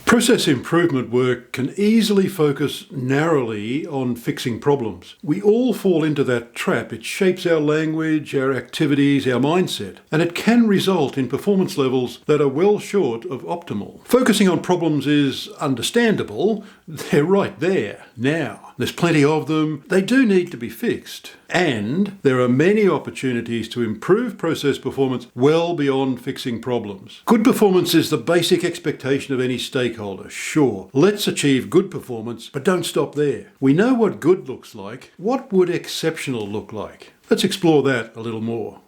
Process improvement work can easily focus narrowly on fixing problems. We all fall into that trap. It shapes our language, our activities, our mindset, and it can result in performance levels that are well short of optimal. Focusing on problems is understandable. They're right there, now. There's plenty of them. They do need to be fixed. And there are many opportunities to improve process performance well beyond fixing problems. Good performance is the basic expectation of any stakeholder, sure. Let's achieve good performance, but don't stop there. We know what good looks like. What would exceptional look like? Let's explore that a little more.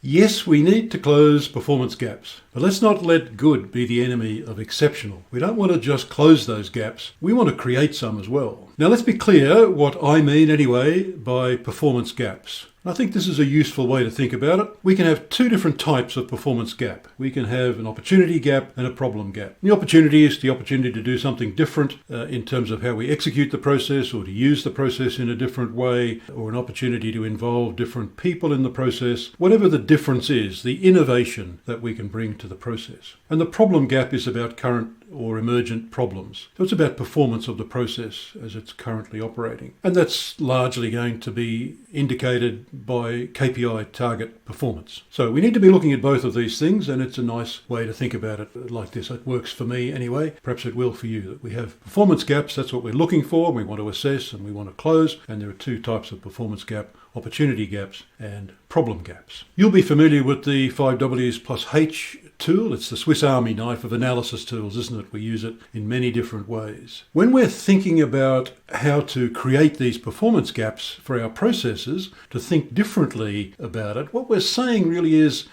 Yes, we need to close performance gaps, but let's not let good be the enemy of exceptional. We don't want to just close those gaps, we want to create some as well. Now let's be clear what I mean anyway by performance gaps. I think this is a useful way to think about it. We can have two different types of performance gap. We can have an opportunity gap and a problem gap. The opportunity is the opportunity to do something different in terms of how we execute the process or to use the process in a different way, or an opportunity to involve different people in the process. Whatever the difference is, the innovation that we can bring to the process. And the problem gap is about current or emergent problems. So it's about performance of the process as it's currently operating. And that's largely going to be indicated by KPI target performance. So we need to be looking at both of these things, and it's a nice way to think about it like this. It works for me anyway. Perhaps it will for you. That we have performance gaps, that's what we're looking for. We want to assess and we want to close. And there are two types of performance gap: opportunity gaps and problem gaps. You'll be familiar with the 5Ws plus H tool. It's the Swiss Army knife of analysis tools, isn't it? We use it in many different ways. When we're thinking about how to create these performance gaps for our processes, to think differently about it, what we're saying really is,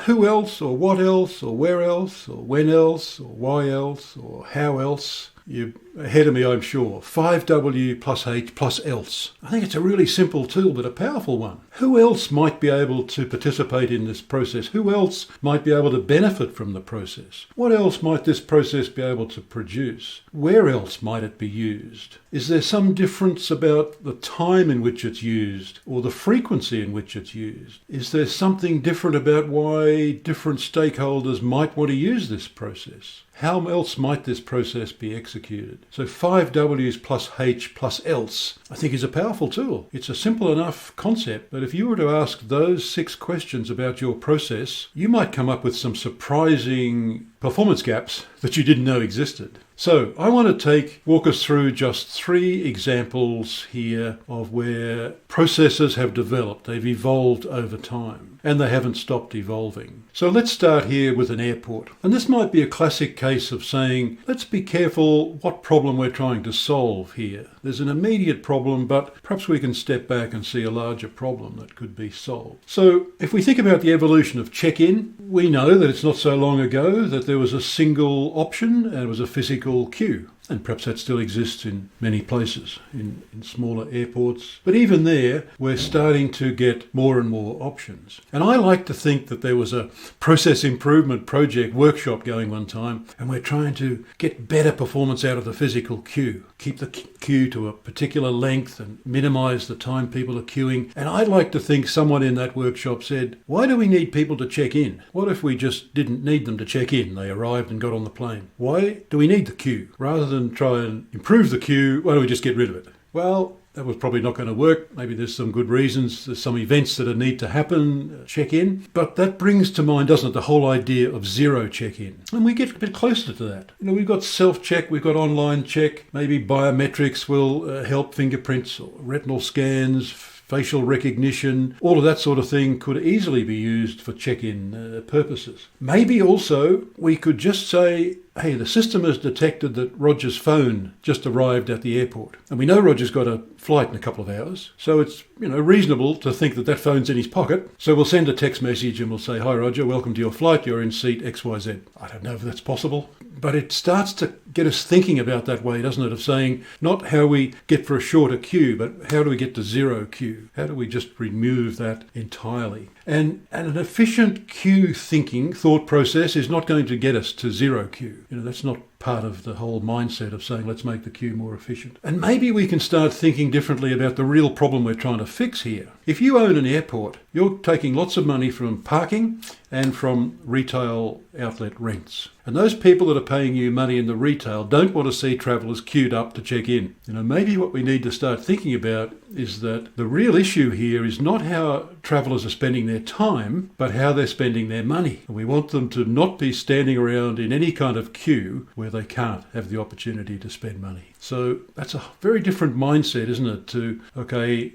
who else or what else or where else or when else or why else or how else? You're ahead of me, I'm sure. 5W plus H plus else. I think it's a really simple tool, but a powerful one. Who else might be able to participate in this process? Who else might be able to benefit from the process? What else might this process be able to produce? Where else might it be used? Is there some difference about the time in which it's used or the frequency in which it's used? Is there something different about why different stakeholders might want to use this process? How else might this process be executed? So 5Ws plus H plus else, I think, is a powerful tool. It's a simple enough concept, but if you were to ask those 6 questions about your process, you might come up with some surprising performance gaps that you didn't know existed. So I want to walk us through just 3 examples here of where processes have developed. They've evolved over time, and they haven't stopped evolving. So let's start here with an airport. And this might be a classic case of saying, let's be careful what problem we're trying to solve here. There's an immediate problem, but perhaps we can step back and see a larger problem that could be solved. So if we think about the evolution of check-in, we know that it's not so long ago that there was a single option and it was a physical queue. And perhaps that still exists in many places, in smaller airports. But even there, we're starting to get more and more options. And I like to think that there was a process improvement project workshop going one time, and we're trying to get better performance out of the physical queue. Keep the queue to a particular length and minimize the time people are queuing. And I'd like to think someone in that workshop said, why do we need people to check in? What if we just didn't need them to check in? They arrived and got on the plane. Why do we need the queue? Rather than try and improve the queue, why don't we just get rid of it? Well, that was probably not going to work. Maybe there's some good reasons. There's some events that need to happen, check-in. But that brings to mind, doesn't it, the whole idea of zero check-in. And we get a bit closer to that. We've got self-check, we've got online check. Maybe biometrics will help, fingerprints or retinal scans, facial recognition, all of that sort of thing could easily be used for check-in purposes. Maybe also we could just say, hey, the system has detected that Roger's phone just arrived at the airport. And we know Roger's got a flight in a couple of hours. So it's reasonable to think that that phone's in his pocket. So we'll send a text message and we'll say, hi Roger, welcome to your flight. You're in seat XYZ. I don't know if that's possible. But it starts to get us thinking about that way, doesn't it? Of saying not how we get for a shorter queue, but how do we get to zero queue? How do we just remove that entirely? And an efficient queue thought process is not going to get us to zero queue. That's not part of the whole mindset of saying, let's make the queue more efficient. And maybe we can start thinking differently about the real problem we're trying to fix here. If you own an airport, you're taking lots of money from parking and from retail outlet rents. And those people that are paying you money in the retail don't want to see travellers queued up to check in. Maybe what we need to start thinking about is that the real issue here is not how travellers are spending their time, but how they're spending their money. And we want them to not be standing around in any kind of queue where they can't have the opportunity to spend money. So that's a very different mindset, isn't it? To, okay,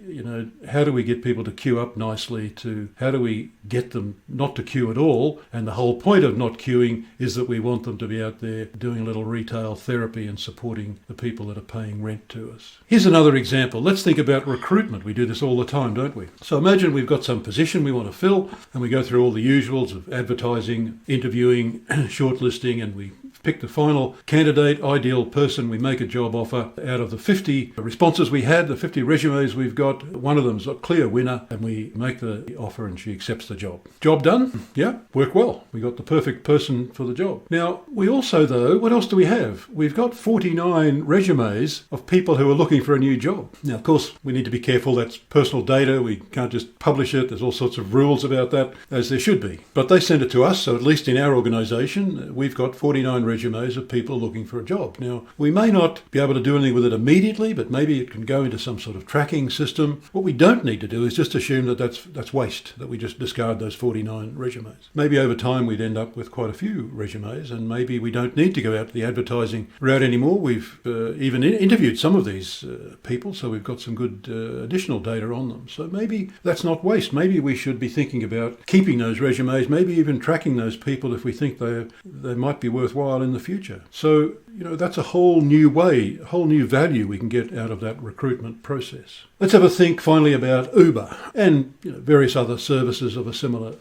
how do we get people to queue up nicely, to how do we get them not to queue at all? And the whole point of not queuing is that we want them to be out there doing a little retail therapy and supporting the people that are paying rent to us. Here's another example. Let's think about recruitment. We do this all the time, don't we? So imagine we've got some position we want to fill, and we go through all the usuals of advertising, interviewing, shortlisting, and we pick the final candidate, ideal person. We make a job offer. Out of the 50 responses we had, the 50 resumes we've got, one of them's a clear winner, and we make the offer and she accepts the job. Job done? Yeah, worked well. We got the perfect person for the job. Now, we also, though, what else do we have? We've got 49 resumes of people who are looking for a new job. Now, of course, we need to be careful. That's personal data. We can't just publish it. There's all sorts of rules about that, as there should be. But they send it to us, so at least in our organisation, we've got 49 resumes of people looking for a job. Now, we may not be able to do anything with it immediately, but maybe it can go into some sort of tracking system. What we don't need to do is just assume that that's waste, that we just discard those 49 resumes. Maybe over time we'd end up with quite a few resumes, and maybe we don't need to go out the advertising route anymore. We've even interviewed some of these people, so we've got some good additional data on them. So maybe that's not waste. Maybe we should be thinking about keeping those resumes, maybe even tracking those people if we think they might be worthwhile in the future. So, that's a whole new way, a whole new value we can get out of that recruitment process. Let's have a think finally about Uber and various other services of a similar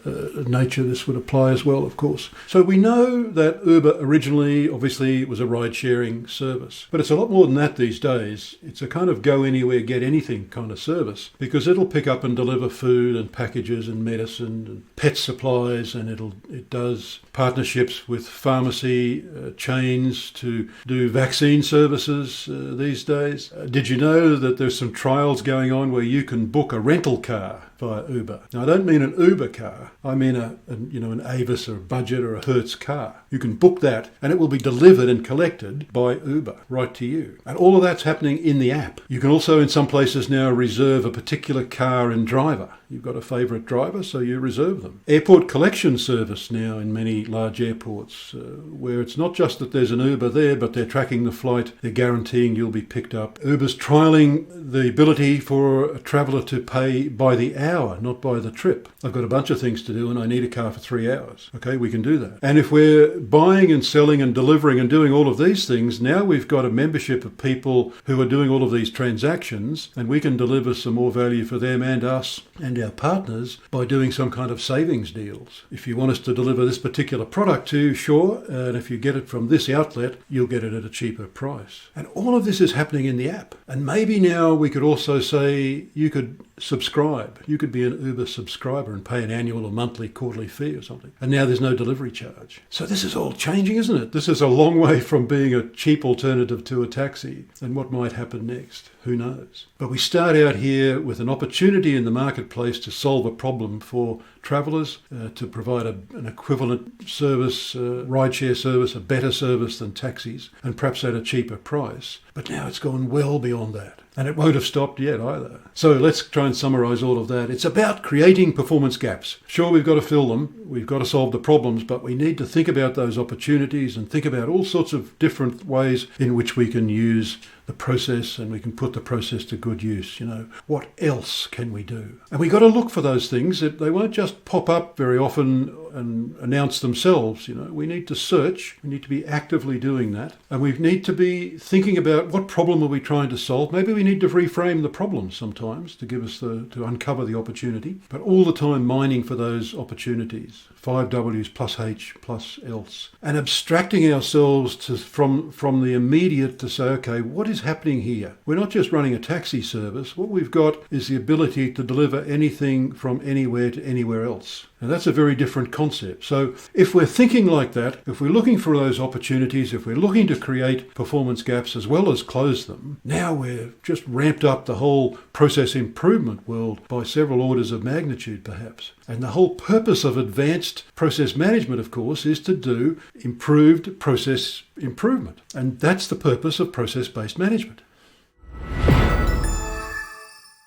nature. This would apply as well, of course. So we know that Uber originally, obviously, was a ride-sharing service. But it's a lot more than that these days. It's a kind of go anywhere, get anything kind of service, because it'll pick up and deliver food and packages and medicine and pet supplies, and it does partnerships with pharmacy chains to do vaccine services these days. Did you know that there's some trials going on where you can book a rental car via Uber? Now, I don't mean an Uber car. I mean an Avis or a Budget or a Hertz car. You can book that and it will be delivered and collected by Uber right to you. And all of that's happening in the app. You can also in some places now reserve a particular car and driver. You've got a favourite driver, so you reserve them. Airport collection service now in many large airports, where it's not just that there's an Uber there, but they're tracking the flight, they're guaranteeing you'll be picked up. Uber's trialling the ability for a traveller to pay by the hour, not by the trip. I've got a bunch of things to do and I need a car for 3 hours. Okay, we can do that. And if we're buying and selling and delivering and doing all of these things, now we've got a membership of people who are doing all of these transactions, and we can deliver some more value for them and us and our partners by doing some kind of savings deals. If you want us to deliver this particular product to you, sure, and if you get it from this outlet, you'll get it at a cheaper price. And all of this is happening in the app. And maybe now we could also say you could subscribe. You could be an Uber subscriber and pay an annual or monthly, quarterly fee or something. And now there's no delivery charge. So this is all changing, isn't it? This is a long way from being a cheap alternative to a taxi. And what might happen next? Who knows? But we start out here with an opportunity in the marketplace to solve a problem for travellers, to provide an equivalent service, rideshare service, a better service than taxis, and perhaps at a cheaper price. But now it's gone well beyond that. And it won't have stopped yet either. So let's try and summarise all of that. It's about creating performance gaps. Sure, we've got to fill them. We've got to solve the problems, but we need to think about those opportunities and think about all sorts of different ways in which we can use the process, and we can put the process to good use. What else can we do? And we've got to look for those things. They won't just pop up very often and announce themselves. We need to search. We need to be actively doing that. And we need to be thinking about what problem are we trying to solve. Maybe we need to reframe the problem sometimes to give us to uncover the opportunity, but all the time mining for those opportunities. 5 W's plus H plus else. And abstracting ourselves from the immediate to say, okay, what is happening here? We're not just running a taxi service. What we've got is the ability to deliver anything from anywhere to anywhere else. And that's a very different concept. So if we're thinking like that, if we're looking for those opportunities, if we're looking to create performance gaps as well as close them, now we're just ramped up the whole process improvement world by several orders of magnitude, perhaps. And the whole purpose of advanced process management, of course, is to do improved process improvement. And that's the purpose of process-based management.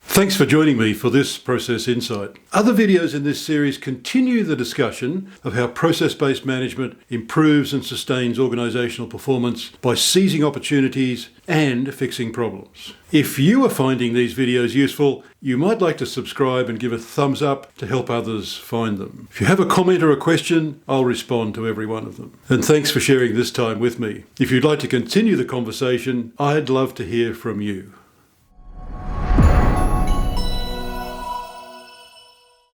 Thanks for joining me for this Process Insight. Other videos in this series continue the discussion of how process-based management improves and sustains organisational performance by seizing opportunities and fixing problems. If you are finding these videos useful, you might like to subscribe and give a thumbs up to help others find them. If you have a comment or a question, I'll respond to every one of them. And thanks for sharing this time with me. If you'd like to continue the conversation, I'd love to hear from you.